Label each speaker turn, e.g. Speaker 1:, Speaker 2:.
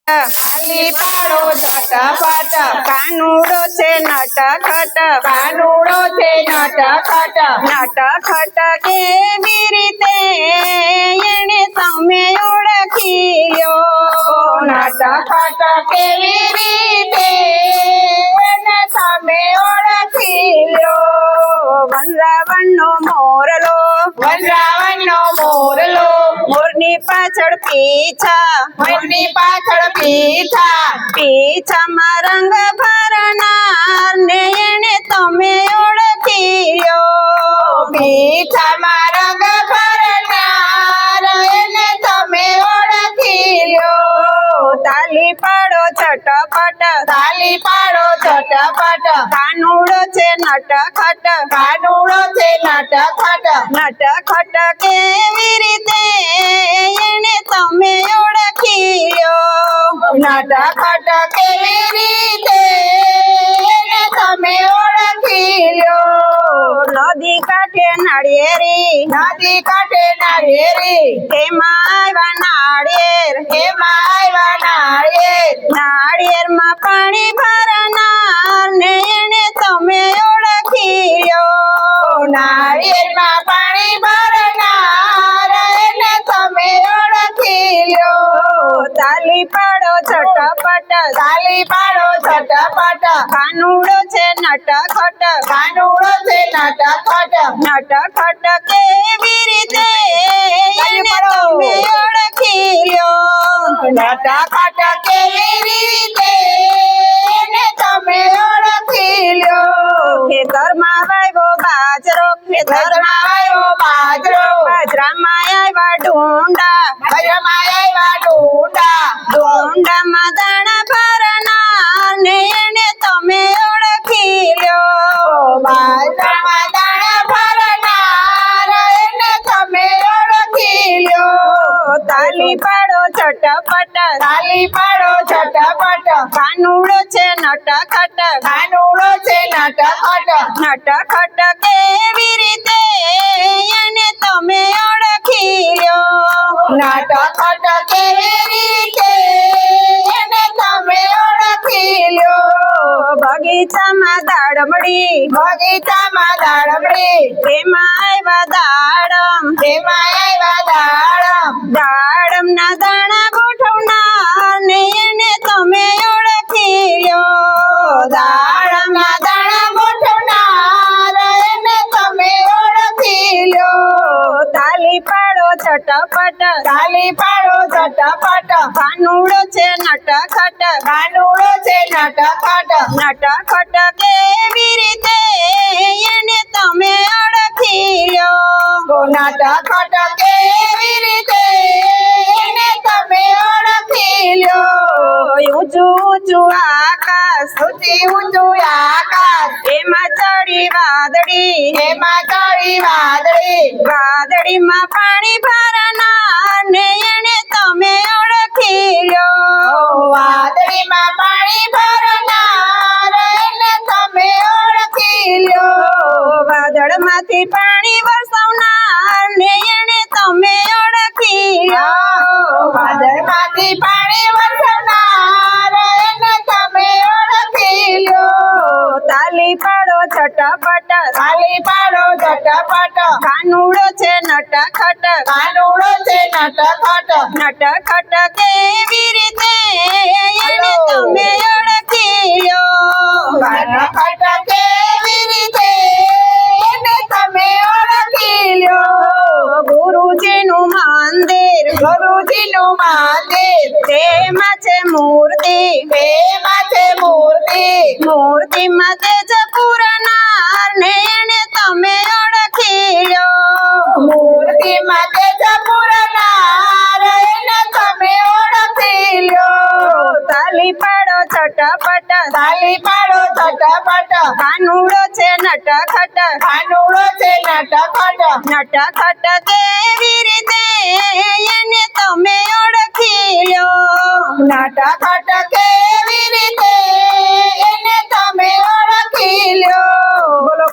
Speaker 1: તાલી પાડો ઝટપટ,
Speaker 2: કાનુડો છે નટખટ,
Speaker 1: કાનુડો છે નટખટ,
Speaker 2: નટખટ કેવી રીતે એને તમે ઓળખી લ્યો.
Speaker 1: નટખટ કેવી રીતે એને તમે ઓળખી લ્યો.
Speaker 2: વનરાવણનો મોરલો,
Speaker 1: વનરાવણનો મોરલો,
Speaker 2: મોરની પાછળ પીછા,
Speaker 1: મોરની પાછળ પીછા,
Speaker 2: પીછામાં રંગ ભરનાર ને એને તમે ઓળખી લ્યો.
Speaker 1: પીછામાં રંગ ભરનાર એને તમે ઓળખી લ્યો.
Speaker 2: તાલી પાડો છટપટ,
Speaker 1: તાલી પાડો ઝટપટ,
Speaker 2: કાનુડો છે નટખટ,
Speaker 1: કાનુડો છે નટખટ,
Speaker 2: નટખટ કેવી રીતે એને તમે ઓળખી લ્યો.
Speaker 1: નટખટ કેવી રીતે એને તમે ઓળખી લ્યો.
Speaker 2: નદી કાંઠે નાળિયેરી,
Speaker 1: નદી કાંઠે નાળિયેરી,
Speaker 2: તેમાં આવ્યા નાળિયેર,
Speaker 1: એમાં આવ્યા નાળિયેર,
Speaker 2: નાળિયેરમાં પાણી ભરનાર ને એને તમે ઓળખી લ્યો.
Speaker 1: નાળિયેરમાં પાણી ભરનાર એને તમે ઓળખી લ્યો.
Speaker 2: તાલી પાડો છટપટ,
Speaker 1: તાલી પાડો ઝટપટ,
Speaker 2: કાનુડો છે નટખટ,
Speaker 1: કાનુડો છે નટખટ,
Speaker 2: નટખટ કેવી રીતે એને તમે ઓળખી લ્યો.
Speaker 1: નટખટ કેવી રીતે એને તમે ઓળખી લ્યો.
Speaker 2: ખેતરમાં વાવ્યો બાજરો,
Speaker 1: ઘરમાં આવ્યો બાજરો,
Speaker 2: બાજરામાં આવ્યા ડુંડા,
Speaker 1: ઘરમાં આવ્યા ડુંડા,
Speaker 2: ડુંડામાં દાણા ભરનાર ને એને તમે ઓળખી લ્યો.
Speaker 1: બાજરામાં દાણા ભરનાર એને તમે ઓળખી લ્યો.
Speaker 2: તાલી પાડો છટપટ,
Speaker 1: તાલી પાડો ઝટપટ,
Speaker 2: કાનુડો છે નટખટ,
Speaker 1: કાનુડો છે નટખટ,
Speaker 2: નટખટ કેવી રીતે એને તમે ઓળખી લ્યો.
Speaker 1: નટખટ કેવી રીતે એને તમે ઓળખી લ્યો.
Speaker 2: બગીચામાં દાડમડી,
Speaker 1: બગીચામાં દાડમડી,
Speaker 2: તેમાં આવ્યા દાડમ,
Speaker 1: તેમાં આવ્યા દાડમ,
Speaker 2: દાડમના દાણા ગોઠવનાર ને એને તમે ઓળખી લ્યો.
Speaker 1: દાડમના દાણા ગોઠવનાર એને તમે ઓળખી લ્યો.
Speaker 2: તાલી પાડો છટપટ,
Speaker 1: તાલી પાડો ઝટપટ,
Speaker 2: કાનુડો છે નટખટ,
Speaker 1: કાનુડો છે નટખટ,
Speaker 2: નટખટ કેવી રીતે એને તમે ઓળખી લ્યો.
Speaker 1: નટખટ કેવી રીતે એને તમે ઓળખી લ્યો.
Speaker 2: ઊંચું ઊંચું આકાશ,
Speaker 1: ઊંચી ઊંચું આકાશ,
Speaker 2: એમાં ચડી વાદળી,
Speaker 1: એમાં ચડી વાદળી,
Speaker 2: વાદળીમાં પાણી ભરનાર ને એને તમે ઓળખી લ્યો.
Speaker 1: વાદળીમાં પાણી ભરનાર એને તમે ઓળખી લ્યો.
Speaker 2: વાદળમાંથી પાણી વરસાવનાર ને એને તમે ઓળખી લ્યો.
Speaker 1: વાદળમાંથી પાણી વરસાવનાર એને તમે ઓળખી લ્યો.
Speaker 2: તાલી પાડો છટપટ,
Speaker 1: તાલી પાડો ઝટપટ,
Speaker 2: કાનુડો છે નટખટ,
Speaker 1: કાનુડો છે નટખટ,
Speaker 2: નટખટ કેવી રીતે એને તમે ઓળખી લ્યો.
Speaker 1: નટખટ કેવી રીતે એને તમે ઓળખી લ્યો.
Speaker 2: ગુરુજીનું મંદિર,
Speaker 1: ગુરુજીનું મંદિર,
Speaker 2: તેમાં છે મૂર્તિ,
Speaker 1: તેમાં છે મૂર્તિ,
Speaker 2: મૂર્તિમાં તેજ પૂરનાર ને એને તમે ઓળખી લ્યો.
Speaker 1: મૂર્તિમાં તેજ પૂરનાર એને તમે ઓળખી લ્યો.
Speaker 2: તાલી પાડો છટપટ,
Speaker 1: તાલી પાડો ઝટપટ,
Speaker 2: કાનુડો છે નટખટ,
Speaker 1: કાનુડો છે નટખટ,
Speaker 2: નટખટ કેવી રીતે એને તમે ઓળખી લ્યો.
Speaker 1: નટખટ કેવી રીતે એને તમે ઓળખી લ્યો.
Speaker 2: બોલો